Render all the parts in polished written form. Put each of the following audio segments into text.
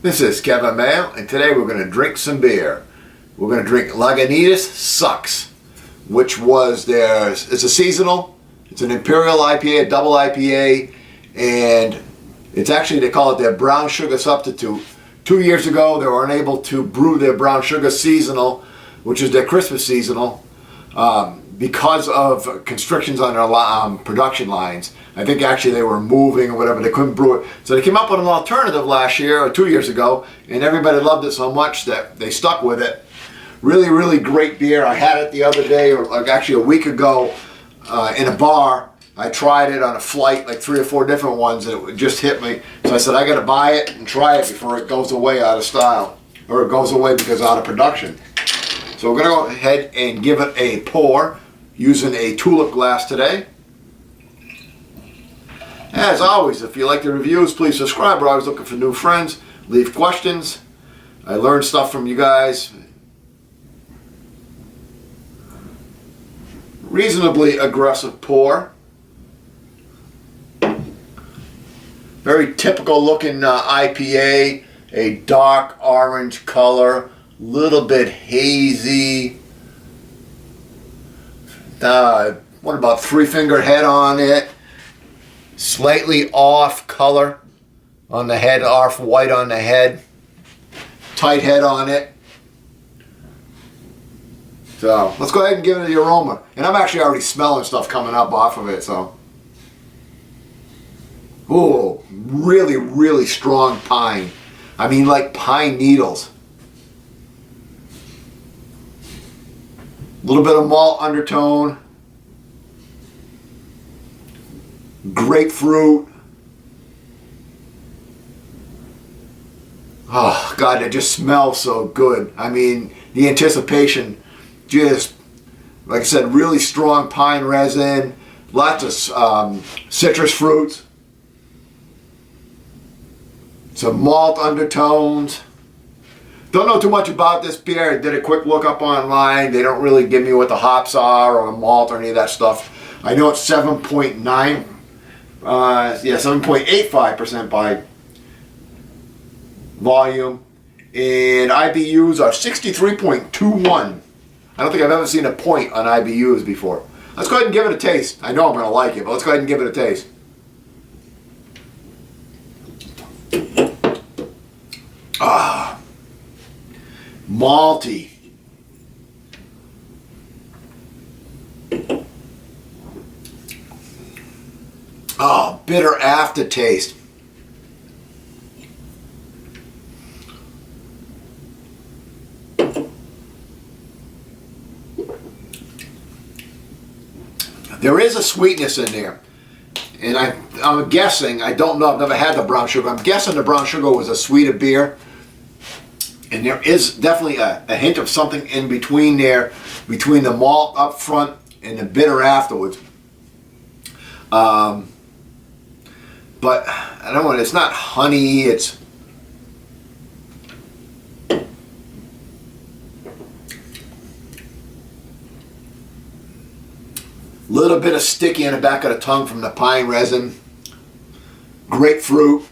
This is Kevin Mayo, and today we're going to drink some beer. We're going to drink Lagunitas Sucks, which was it's a seasonal, it's an Imperial IPA, a double IPA, and it's actually, they call it their Brown Shugga substitute. 2 years ago, they were unable to brew their Brown Shugga seasonal, which is their Christmas seasonal, because of constrictions on their production lines. I think actually they were moving or whatever, they couldn't brew it. So they came up with an alternative last year, or 2 years ago, and everybody loved it so much that they stuck with it. Really, really great beer. I had it the other day, or like actually a week ago, in a bar. I tried it on a flight, like 3 or 4 different ones, and it just hit me. So I said, I gotta buy it and try it before it goes away out of style, or it goes away because out of production. So we're gonna go ahead and give it a pour using a tulip glass today. As always, if you like the reviews, please subscribe. We're always looking for new friends. Leave questions. I learn stuff from you guys. Reasonably aggressive pour. Very typical looking IPA. A dark orange color. Little bit hazy. What about 3-finger head on it? Slightly off color on the head, off white on the head. Tight head on it. So let's go ahead and give it the aroma. And I'm actually already smelling stuff coming up off of it. So, ooh, really, really strong pine. I mean, like pine needles. A little bit of malt undertone. Grapefruit. Oh God, it just smells so good. I mean, the anticipation, just like I said, really strong pine resin, lots of citrus fruits, some malt undertones. Don't know too much about this beer. I did a quick look up online. They don't really give me what the hops are or the malt or any of that stuff. I know it's 7.85% by volume, and IBUs are 63.21. I don't think I've ever seen a point on IBUs before. Let's go ahead and give it a taste. I know I'm going to like it, but let's go ahead and give it a taste. Ah, malty. Oh, bitter aftertaste. There is a sweetness in there. And I'm guessing, I don't know, I've never had the Brown Shugga. I'm guessing the Brown Shugga was a sweeter beer. And there is definitely a hint of something in between there, between the malt up front and the bitter afterwards. But I don't know, it's not honey, it's little bit of sticky in the back of the tongue from the pine resin, grapefruit.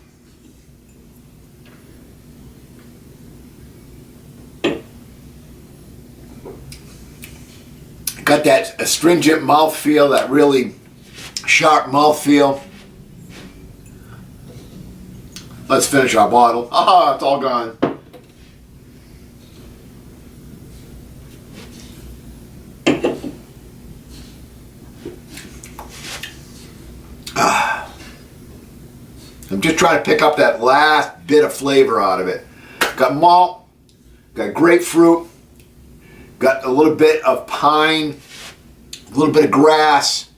Got that astringent mouthfeel, that really sharp mouthfeel. Let's finish our bottle. Ah, it's all gone. I'm just trying to pick up that last bit of flavor out of it. Got malt, got grapefruit, got a little bit of pine, a little bit of grass.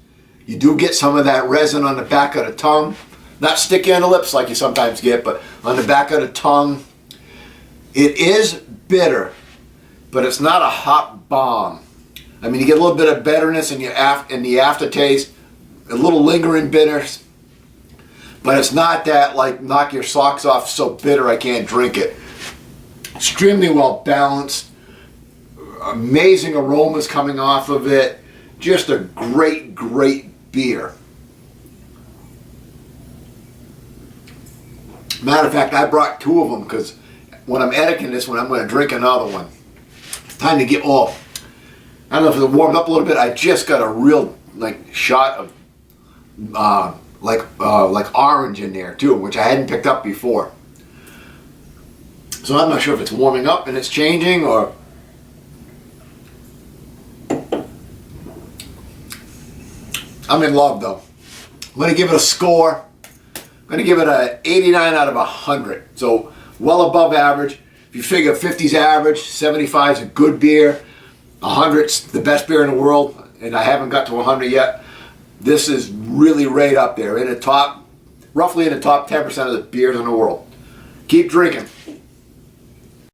You do get some of that resin on the back of the tongue. Not sticky on the lips like you sometimes get, but on the back of the tongue. It is bitter, but it's not a hot bomb. I mean, you get a little bit of bitterness in the aftertaste, a little lingering bitterness, but it's not that like knock your socks off, so bitter I can't drink it. Extremely well balanced, amazing aromas coming off of it. Just a great, great beer. Matter of fact, I brought 2 of them because when I'm editing this one, I'm going to drink another one. Time to get off. I don't know if it warmed up a little bit. I just got a real shot of like orange in there too, which I hadn't picked up before. So I'm not sure if it's warming up and it's changing, or I'm in love though. I'm going to give it a score. I'm going to give it an 89 out of 100. So well above average. If you figure 50's average, 75's a good beer, 100's the best beer in the world, and I haven't got to 100 yet. This is really right up there, in the top, roughly in the top 10% of the beers in the world. Keep drinking.